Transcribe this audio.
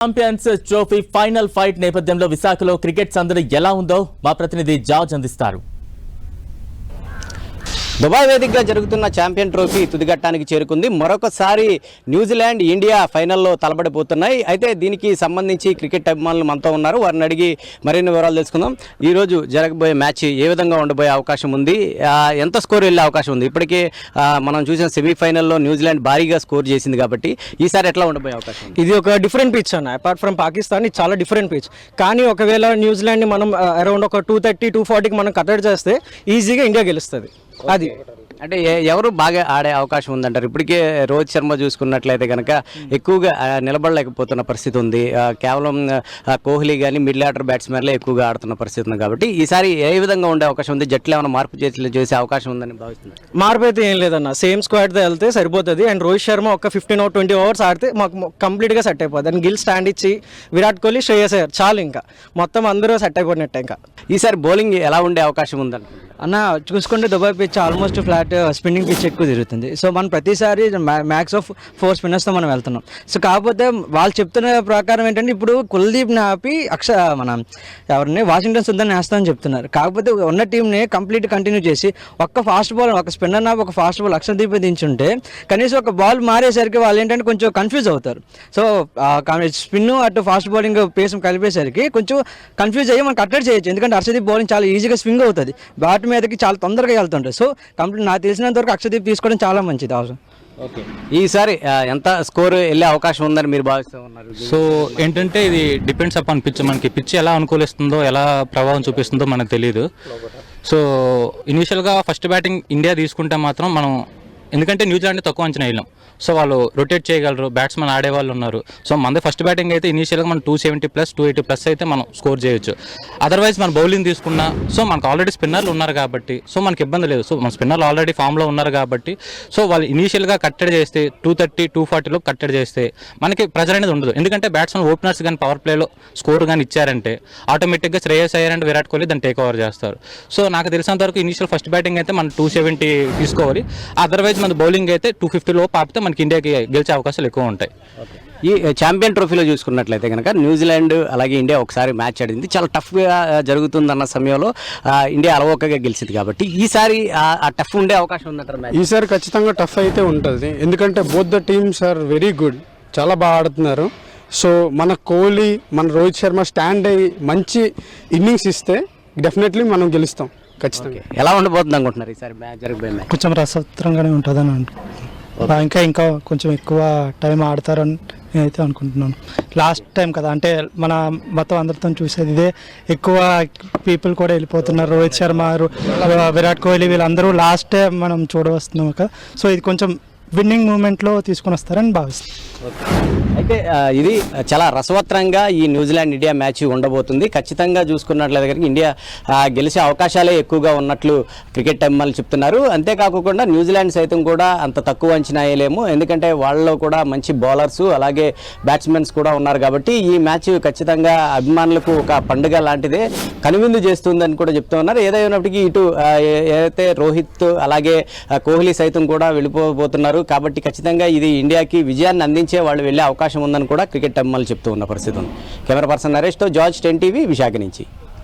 Champions trophy final fight నేపథ్యంలో విశాఖలో cricket సందడి ఎలా ఉందో మా ప్రతినిధి జార్జ్ అందిస్తారు. దుబాయ్ వేదికగా జరుగుతున్న ఛాంపియన్ ట్రోఫీ తుదిఘట్టానికి చేరుకుంది. మరొకసారి న్యూజిలాండ్ ఇండియా ఫైనల్లో తలబడిపోతున్నాయి. అయితే దీనికి సంబంధించి క్రికెట్ అభిమానులు మనతో ఉన్నారు. వారిని అడిగి మరిన్ని వివరాలు తెలుసుకుందాం. ఈరోజు జరగబోయే మ్యాచ్ ఏ విధంగా ఉండబోయే అవకాశం ఉంది, ఎంత స్కోర్ వెళ్ళే అవకాశం ఉంది? ఇప్పటికే మనం చూసిన సెమీఫైనల్లో న్యూజిలాండ్ భారీగా స్కోర్ చేసింది కాబట్టి ఈసారి ఎట్లా ఉండబోయే అవకాశం ఉంది? ఇది ఒక డిఫరెంట్ పిచ్ అన్న. అపార్ట్ ఫ్రమ్ పాకిస్తాన్ ఇది చాలా డిఫరెంట్ పిచ్. కానీ ఒకవేళ న్యూజిలాండ్ని మనం అరౌండ్ ఒక 230-240కి మనం కట్టడి చేస్తే ఈజీగా ఇండియా గెలుస్తుంది. అది అంటే ఎవరు బాగా ఆడే అవకాశం ఉందంటారు? ఇప్పటికే రోహిత్ శర్మ చూసుకున్నట్లయితే కనుక ఎక్కువగా నిలబడలేకపోతున్న పరిస్థితి ఉంది. కేవలం కోహ్లీ కానీ మిడిల్ ఆర్డర్ బ్యాట్స్మెన్లే ఎక్కువగా ఆడుతున్న పరిస్థితి ఉంది. కాబట్టి ఈసారి ఏ విధంగా ఉండే అవకాశం ఉంది? జట్లు ఏమైనా మార్పు చేసే అవకాశం ఉందని భావిస్తున్నారు? మార్పు అయితే ఏం లేదన్న, సేమ్ స్క్వాడ్తో వెళ్తే సరిపోతుంది. అండ్ రోహిత్ శర్మ ఒక 15-20 ఓవర్స్ ఆడితే మాకు కంప్లీట్గా సెట్ అయిపోతుంది. అండ్ గిల్ స్టాండ్ ఇచ్చి విరాట్ కోహ్లీ, శ్రేయస్ అయ్యర్ చాలు, ఇంకా మొత్తం అందరూ సెట్ అయిపోయినట్టే. ఇంకా ఈసారి బౌలింగ్ ఎలా ఉండే అవకాశం ఉందంట అన్న? చూసుకుంటే Dubai pitch almost flat spinning pitch ఎక్కువ తిరుగుతుంది. సో మనం ప్రతిసారి మ్యాక్స్ ఆఫ్ 4 స్పిన్నర్స్తో మనం వెళ్తున్నాం. సో కాకపోతే వాళ్ళు చెప్తున్న ప్రకారం ఏంటంటే ఇప్పుడు కుల్దీప్ని ఆపి మనం ఎవరిని వాషింగ్టన్ సుందర్ని వేస్తామని చెప్తున్నారు. కాకపోతే ఉన్న టీంని కంప్లీట్ కంటిన్యూ చేసి ఒక్క ఫాస్ట్ బాల్, ఒక స్పిన్నర్ నాపి ఒక ఫాస్ట్ బాల్ అక్షదీప్ దించుంటే కనీసం ఒక బాల్ మారేసరికి వాళ్ళు ఏంటంటే కొంచెం కన్ఫ్యూజ్ అవుతారు. సో స్పిన్ అటు ఫాస్ట్ బౌలింగ్ పేస్ కలిపేసరికి కొంచెం కన్ఫ్యూజ్ అయ్యి మనం కట్టడి చేయొచ్చు. ఎందుకంటే హర్షదీప్ బౌలింగ్ చాలా ఈజీగా స్వింగ్ అవుతుంది, బ్యాట్ మీదకి చాలా తొందరగా వెళ్తుంటాయి. సో కంప్లీట్ నాకు తెలిసినంత వరకు అక్షదీప్ తీసుకోవడం చాలా మంచిది అవసరం. ఓకే, ఈసారి ఎంత స్కోర్ వెళ్ళే అవకాశం ఉందని మీరు భావిస్తూ ఉన్నారు? సో ఏంటంటే ఇది డిపెండ్స్ అపాన్ పిచ్. మనకి పిచ్ ఎలా అనుకూలిస్తుందో, ఎలా ప్రభావం చూపిస్తుందో మనకు తెలియదు. సో ఇనీషియల్గా ఫస్ట్ బ్యాటింగ్ ఇండియా తీసుకుంటే మాత్రం మనం, ఎందుకంటే న్యూజిలాండ్ తక్కువ అంచనా వేయలేం. సో వాళ్ళు రొటేట్ చేయగలరు, బ్యాట్స్మెన్ ఆడేవాళ్ళు ఉన్నారు. సో మనది ఫస్ట్ బ్యాటింగ్ అయితే ఇనీషియల్గా మనం 270+, 280+ అయితే మనం స్కోర్ చేయొచ్చు. అదర్వైజ్ మన బౌలింగ్ తీసుకున్నా, సో మనకు ఆల్రెడీ స్పిన్నర్లు ఉన్నారు కాబట్టి సో మనకి ఇబ్బంది లేదు. సో మన స్పిన్నర్లు ఆల్రెడీ ఫామ్లో ఉన్నారు కాబట్టి సో వాళ్ళు ఇనీషియల్గా కట్టడి చేస్తే 230-240లో కట్టడి చేస్తే మనకి ప్రెజర్ అనేది ఉండదు. ఎందుకంటే బ్యాట్స్మెన్ ఓపెనర్స్ కానీ పవర్ ప్లేలో స్కోర్ కానీ ఇచ్చారంటే ఆటోమేటిక్గా శ్రేయస్ అయ్యర్ అండ్ విరాట్ కోహ్లీ దాన్ని టేక్ ఓవర్ చేస్తారు. సో నాకు తెలిసినంత వరకు ఇనీషియల్ ఫస్ట్ బ్యాటింగ్ అయితే మనం 270 తీసుకోవాలి. అదర్వైజ్ మన బౌలింగ్ అయితే 250లో ఆపితే మనకి ఇండియాకి గెలిచే అవకాశాలు ఎక్కువ ఉంటాయి. ఈ ఛాంపియన్ ట్రోఫీలో చూసుకున్నట్లయితే కనుక న్యూజిలాండ్ అలాగే ఇండియా ఒకసారి మ్యాచ్ ఆడింది. చాలా టఫ్గా జరుగుతుందన్న సమయంలో ఇండియా అలవోకగా గెలిచింది. కాబట్టి ఈసారి ఆ టఫ్ ఉండే అవకాశం ఉందంటారు? ఈసారి ఖచ్చితంగా టఫ్ అయితే ఉంటుంది. ఎందుకంటే both the teams are very good, చాలా బాగా ఆడుతున్నారు. సో మన కోహ్లీ, మన రోహిత్ శర్మ స్టాండ్ అయ్యి మంచి ఇన్నింగ్స్ ఇస్తే డెఫినెట్లీ మనం గెలుస్తాం ఖచ్చితంగా. ఎలా ఉండబోతుంది అనుకుంటున్నారు ఈసారి మ్యాచ్ జరగబోయే మ్యాచ్? కొంచెం రసవత్తరంగానే ఉంటుందని అనుకుంటున్నాను. ఇంకా కొంచెం ఎక్కువ టైం ఆడతారని నేనైతే అనుకుంటున్నాను. లాస్ట్ టైం కదా, అంటే మన మొత్తం అందరితో చూసేది ఇదే. ఎక్కువ పీపుల్ కూడా వెళ్ళిపోతున్నారు. రోహిత్ శర్మ, విరాట్ కోహ్లీ వీళ్ళందరూ లాస్ట్ టైం మనం చూడవస్తున్నాం కదా. సో ఇది కొంచెం విన్నింగ్ మూమెంట్లో తీసుకొని వస్తారని భావిస్తాను. అయితే ఇది చాలా రసవత్రంగా ఈ న్యూజిలాండ్ ఇండియా మ్యాచ్ ఉండబోతుంది. ఖచ్చితంగా చూసుకున్నట్లయితే కనుక ఇండియా గెలిచే అవకాశాలే ఎక్కువగా ఉన్నట్లు క్రికెట్ అభిమానులు చెప్తున్నారు. అంతేకాకుండా న్యూజిలాండ్ సైతం కూడా అంత తక్కువ అంచనా వేయలేము, ఎందుకంటే వాళ్ళలో కూడా మంచి బౌలర్స్ అలాగే బ్యాట్స్మెన్స్ కూడా ఉన్నారు. కాబట్టి ఈ మ్యాచ్ ఖచ్చితంగా అభిమానులకు ఒక పండుగ లాంటిదే, కనువిందు చేస్తుందని కూడా చెప్తూ ఉన్నారు. ఏదైనప్పటికీ ఇటు ఏదైతే రోహిత్ అలాగే కోహ్లీ సైతం కూడా వెళ్ళిపోబోతున్నారు. కాబట్టి ఖచ్చితంగా ఇది ఇండియాకి విజయాన్ని అందించే వాళ్ళు వెళ్ళే అవకాశం ఉందని కూడా క్రికెట్ అభిమానులు చెప్తూ ఉన్న పరిస్థితి ఉంది. కెమెరా పర్సన్ నరేష్తో జార్జ్, 10 టీవీ, విశాఖ నుంచి.